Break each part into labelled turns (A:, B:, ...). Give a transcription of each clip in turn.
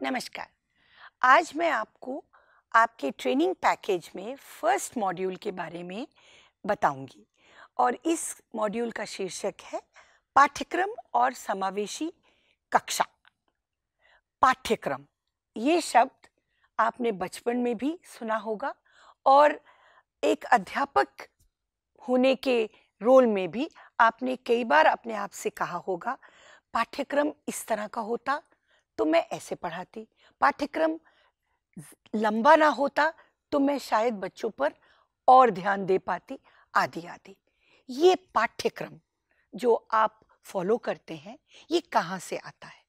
A: नमस्कार। आज मैं आपको आपके ट्रेनिंग पैकेज में फर्स्ट मॉड्यूल के बारे में बताऊंगी और इस मॉड्यूल का शीर्षक है पाठ्यक्रम और समावेशी कक्षा। पाठ्यक्रम, ये शब्द आपने बचपन में भी सुना होगा और एक अध्यापक होने के रोल में भी आपने कई बार अपने आप से कहा होगा, पाठ्यक्रम इस तरह का होता तो मैं ऐसे पढ़ाती, पाठ्यक्रम लंबा ना होता तो मैं शायद बच्चों पर और ध्यान दे पाती, आदि आदि। ये पाठ्यक्रम जो आप फॉलो करते हैं, ये कहाँ से आता है?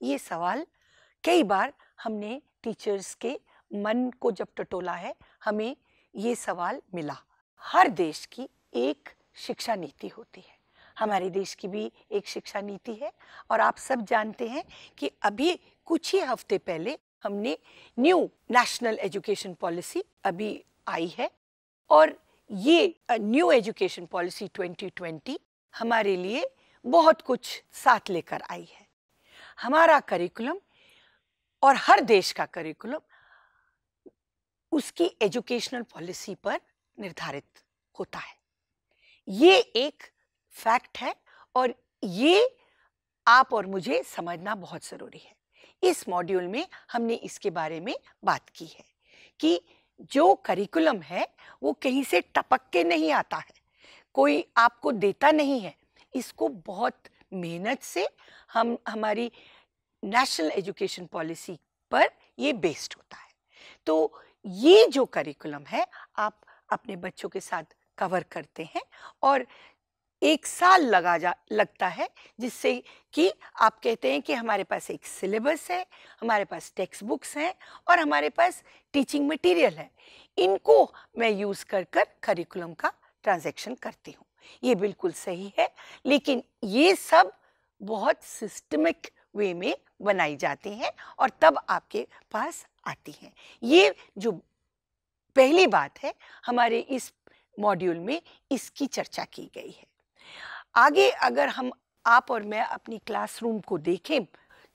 A: ये सवाल कई बार हमने टीचर्स के मन को जब टटोला है, हमें ये सवाल मिला। हर देश की एक शिक्षा नीति होती है, हमारे देश की भी एक शिक्षा नीति है और आप सब जानते हैं कि अभी कुछ ही हफ्ते पहले हमने न्यू नेशनल एजुकेशन पॉलिसी अभी आई है और ये न्यू एजुकेशन पॉलिसी 2020 हमारे लिए बहुत कुछ साथ लेकर आई है। हमारा करिकुलम और हर देश का करिकुलम उसकी एजुकेशनल पॉलिसी पर निर्धारित होता है। ये एक फैक्ट है और ये आप और मुझे समझना बहुत ज़रूरी है। इस मॉड्यूल में हमने इसके बारे में बात की है कि जो करिकुलम है वो कहीं से टपक के नहीं आता है, कोई आपको देता नहीं है। इसको बहुत मेहनत से हमारी नेशनल एजुकेशन पॉलिसी पर ये बेस्ड होता है। तो ये जो करिकुलम है आप अपने बच्चों के साथ कवर करते हैं और 1 साल लगता है, जिससे कि आप कहते हैं कि हमारे पास एक सिलेबस है, हमारे पास टेक्स्ट बुक्स हैं और हमारे पास टीचिंग मटेरियल है। इनको मैं यूज़ कर करिकुलम का ट्रांजैक्शन करती हूँ। ये बिल्कुल सही है, लेकिन ये सब बहुत सिस्टमिक वे में बनाई जाती हैं और तब आपके पास आती हैं। ये जो पहली बात है, हमारे इस मॉड्यूल में इसकी चर्चा की गई है। आगे अगर आप और मैं अपनी क्लासरूम को देखें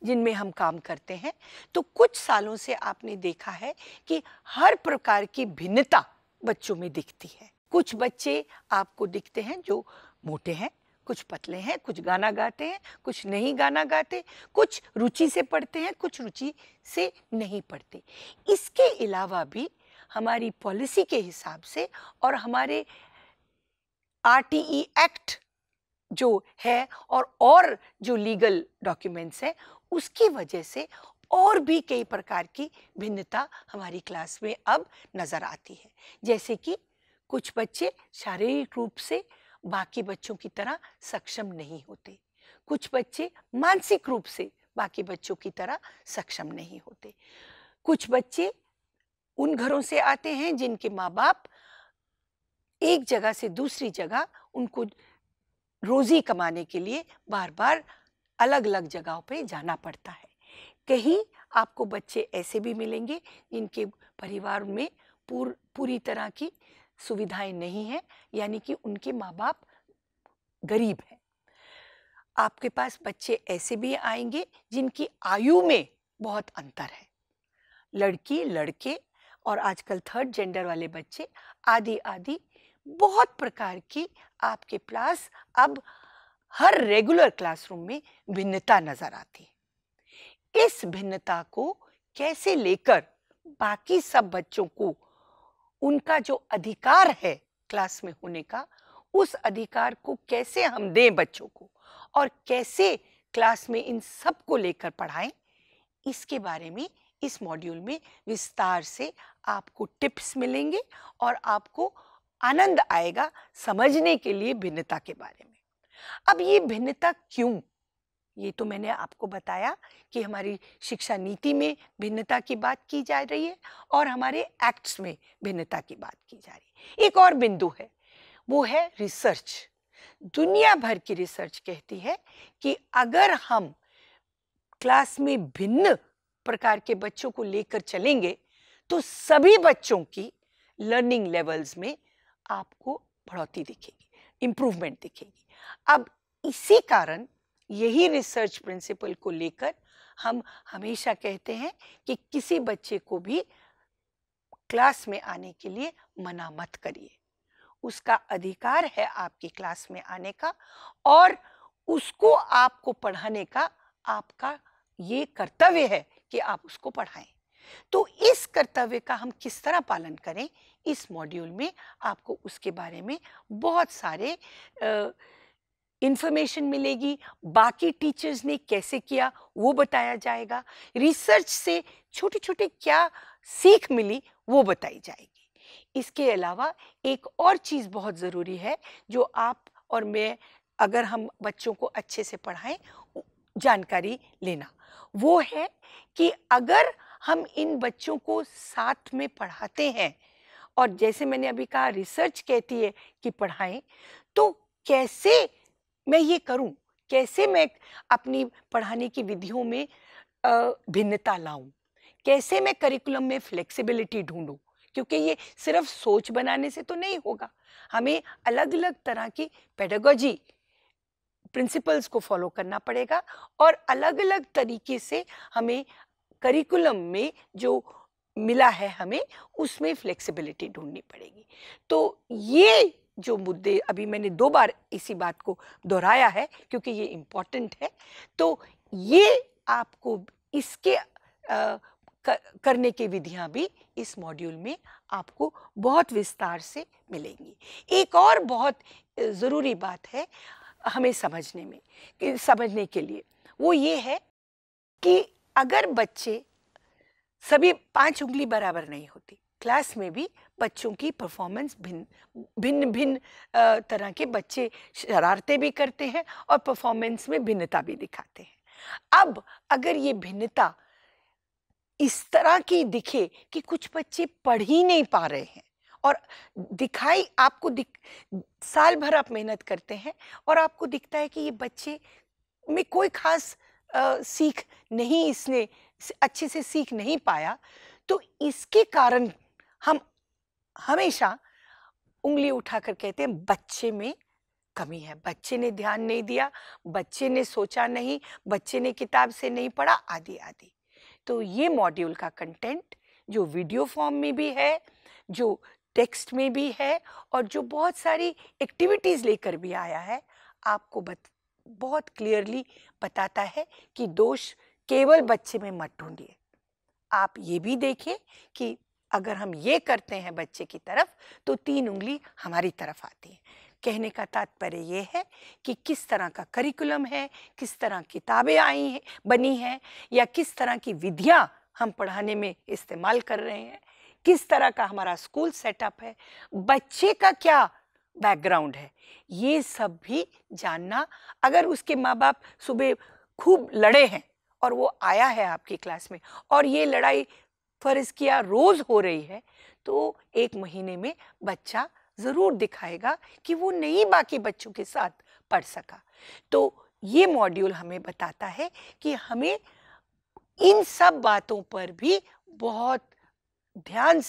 A: जिनमें हम काम करते हैं, तो कुछ सालों से आपने देखा है कि हर प्रकार की भिन्नता बच्चों में दिखती है। कुछ बच्चे आपको दिखते हैं जो मोटे हैं, कुछ पतले हैं, कुछ गाना गाते हैं, कुछ नहीं गाना गाते, कुछ रुचि से पढ़ते हैं, कुछ रुचि से नहीं पढ़ते। इसके अलावा भी हमारी पॉलिसी के हिसाब से और RTE एक्ट जो है और जो लीगल डॉक्यूमेंट्स हैं, उसकी वजह से और भी कई प्रकार की भिन्नता हमारी क्लास में अब नज़र आती है। जैसे कि कुछ बच्चे शारीरिक रूप से बाकी बच्चों की तरह सक्षम नहीं होते, कुछ बच्चे मानसिक रूप से बाकी बच्चों की तरह सक्षम नहीं होते, कुछ बच्चे उन घरों से आते हैं जिनके माँ बाप एक जगह से दूसरी जगह उनको रोजी कमाने के लिए बार बार अलग अलग जगहों पे जाना पड़ता है। कहीं आपको बच्चे ऐसे भी मिलेंगे जिनके परिवार में पूरी तरह की सुविधाएं नहीं हैं, यानी कि उनके माँ बाप गरीब हैं। आपके पास बच्चे ऐसे भी आएंगे जिनकी आयु में बहुत अंतर है, लड़की लड़के और आजकल थर्ड जेंडर वाले बच्चे आदि आदि बहुत प्रकार की आपके पास अब हर रेगुलर क्लासरूम में भिन्नता नजर आती है। इस भिन्नता को कैसे लेकर बाकी सब बच्चों को उनका जो अधिकार है क्लास में होने का, उस अधिकार को कैसे हम दें बच्चों को और कैसे क्लास में इन सब को लेकर पढ़ाएं, इसके बारे में इस मॉड्यूल में विस्तार से आपको टिप्स मिलेंगे और आपको आनंद आएगा समझने के लिए भिन्नता के बारे में। अब ये भिन्नता क्यों? ये तो मैंने आपको बताया कि हमारी शिक्षा नीति में भिन्नता की बात की जा रही है और हमारे एक्ट्स में भिन्नता की बात की जा रही है। एक और बिंदु है, वो है रिसर्च। दुनिया भर की रिसर्च कहती है कि अगर हम क्लास में भिन्न प्रकार के बच्चों को लेकर चलेंगे तो सभी बच्चों की लर्निंग लेवल्स में आपको बढ़ोतरी दिखेगी, इंप्रूवमेंट दिखेगी। अब इसी कारण यही रिसर्च प्रिंसिपल को लेकर हम हमेशा कहते हैं कि किसी बच्चे को भी क्लास में आने के लिए मना मत करिए। उसका अधिकार है आपकी क्लास में आने का, और उसको आपको पढ़ाने का आपका ये कर्तव्य है कि आप उसको पढ़ाएं। तो इस कर्तव्य का हम किस तरह पालन करें, इस मॉड्यूल में आपको उसके बारे में बहुत सारे इंफॉर्मेशन मिलेगी। बाकी टीचर्स ने कैसे किया वो बताया जाएगा। रिसर्च से छोटे छोटे क्या सीख मिली वो बताई जाएगी। इसके अलावा एक और चीज़ बहुत ज़रूरी है जो आप और मैं, अगर हम बच्चों को अच्छे से पढ़ाएं, जानकारी लेना, वो है कि अगर हम इन बच्चों को साथ में पढ़ाते हैं, और जैसे मैंने अभी कहा रिसर्च कहती है कि पढ़ाएं, तो कैसे मैं ये करूं, कैसे मैं अपनी पढ़ाने की विधियों में भिन्नता लाऊं, कैसे मैं करिकुलम में फ्लेक्सिबिलिटी ढूंढूं, क्योंकि ये सिर्फ सोच बनाने से तो नहीं होगा। हमें अलग अलग तरह की पेडागोजी प्रिंसिपल्स को फॉलो करना पड़ेगा, और अलग अलग तरीके से हमें करिकुलम में जो मिला है हमें उसमें फ्लेक्सिबिलिटी ढूंढनी पड़ेगी। तो ये जो मुद्दे अभी मैंने 2 बार इसी बात को दोहराया है क्योंकि ये इम्पोर्टेंट है, तो ये आपको इसके करने की विधियां भी इस मॉड्यूल में आपको बहुत विस्तार से मिलेंगी। एक और बहुत ज़रूरी बात है हमें समझने के लिए, वो ये है कि अगर बच्चे सभी 5 उंगली बराबर नहीं होती, क्लास में भी बच्चों की परफॉर्मेंस भिन्न भिन्न तरह के बच्चे शरारतें भी करते हैं और परफॉर्मेंस में भिन्नता भी दिखाते हैं। अब अगर ये भिन्नता इस तरह की दिखे कि कुछ बच्चे पढ़ ही नहीं पा रहे हैं, और दिखाई आपको साल भर आप मेहनत करते हैं और आपको दिखता है कि ये बच्चे में कोई खास सीख नहीं, इसने अच्छे से सीख नहीं पाया, तो इसके कारण हम हमेशा उंगली उठाकर कहते हैं बच्चे में कमी है, बच्चे ने ध्यान नहीं दिया, बच्चे ने सोचा नहीं, बच्चे ने किताब से नहीं पढ़ा, आदि आदि। तो ये मॉड्यूल का कंटेंट जो वीडियो फॉर्म में भी है, जो टेक्स्ट में भी है, और जो बहुत सारी एक्टिविटीज़ लेकर भी आया है, आपको बहुत क्लियरली बताता है कि दोष केवल बच्चे में मत ढूंढिए। आप ये भी देखिए कि अगर हम ये करते हैं बच्चे की तरफ, तो 3 उंगली हमारी तरफ आती है। कहने का तात्पर्य ये है कि किस तरह का करिकुलम है, किस तरह किताबें आई हैं, बनी हैं, या किस तरह की विधियां हम पढ़ाने में इस्तेमाल कर रहे हैं, किस तरह का हमारा स्कूल सेटअप है, बच्चे का क्या बैकग्राउंड है, ये सब भी जानना। अगर उसके माँ बाप सुबह खूब लड़े हैं और वो आया है आपकी क्लास में, और ये लड़ाई फर्ज किया रोज हो रही है, तो 1 महीने में बच्चा जरूर दिखाएगा कि वो नहीं बाकी बच्चों के साथ पढ़ सका। तो ये मॉड्यूल हमें बताता है कि हमें इन सब बातों पर भी बहुत ध्यान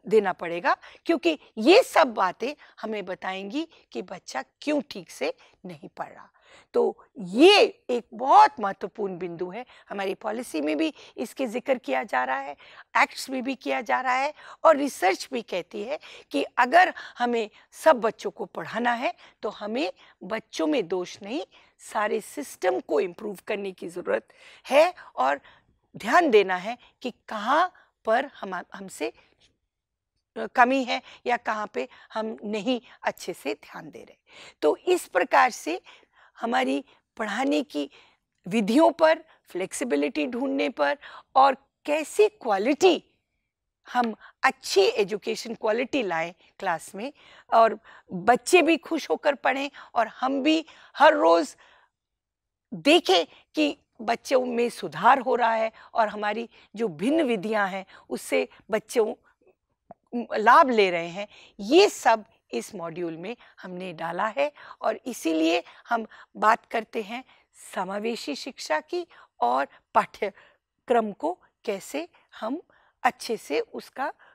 A: देना पड़ेगा, क्योंकि ये सब बातें हमें बताएंगी कि बच्चा क्यों ठीक से नहीं पढ़ रहा। तो ये एक बहुत महत्वपूर्ण बिंदु है, हमारी पॉलिसी में भी इसके जिक्र किया जा रहा है, एक्ट्स में भी किया जा रहा है, और रिसर्च भी कहती है कि अगर हमें सब बच्चों को पढ़ाना है तो हमें बच्चों में दोष नहीं, सारे सिस्टम को इम्प्रूव करने की ज़रूरत है, और ध्यान देना है कि कहाँ पर हमसे कमी है या कहाँ पे हम नहीं अच्छे से ध्यान दे रहे। तो इस प्रकार से हमारी पढ़ाने की विधियों पर, फ्लेक्सिबिलिटी ढूंढने पर, और कैसी क्वालिटी हम अच्छी एजुकेशन क्वालिटी लाएं क्लास में, और बच्चे भी खुश होकर पढ़ें, और हम भी हर रोज़ देखें कि बच्चों में सुधार हो रहा है, और हमारी जो भिन्न विधियां हैं उससे बच्चों लाभ ले रहे हैं। ये सब इस मॉड्यूल में हमने डाला है, और इसीलिए हम बात करते हैं समावेशी शिक्षा की, और पाठ्यक्रम को कैसे हम अच्छे से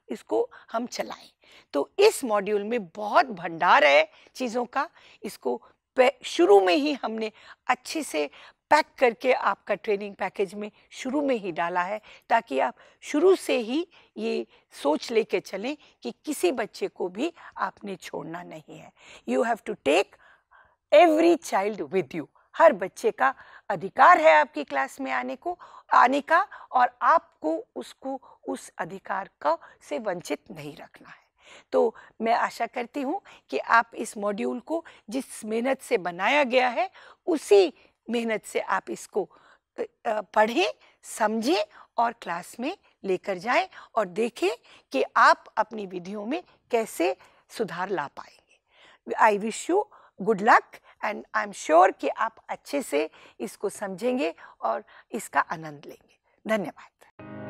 A: इसको हम चलाएं। तो इस मॉड्यूल में बहुत भंडार है चीज़ों का, इसको शुरू में ही हमने अच्छे से पैक करके आपका ट्रेनिंग पैकेज में शुरू में ही डाला है, ताकि आप शुरू से ही ये सोच लेके चलें कि किसी बच्चे को भी आपने छोड़ना नहीं है। You have to take every child with you. हर बच्चे का अधिकार है आपकी क्लास में आने का, और आपको उसको उस अधिकार का से वंचित नहीं रखना है। तो मैं आशा करती हूँ कि आप इस मॉड्यूल को जिस मेहनत से बनाया गया है उसी मेहनत से आप इसको पढ़ें, समझें और क्लास में लेकर जाएं और देखें कि आप अपनी विधियों में कैसे सुधार ला पाएंगे। I wish you good luck and I am sure कि आप अच्छे से इसको समझेंगे और इसका आनंद लेंगे। धन्यवाद।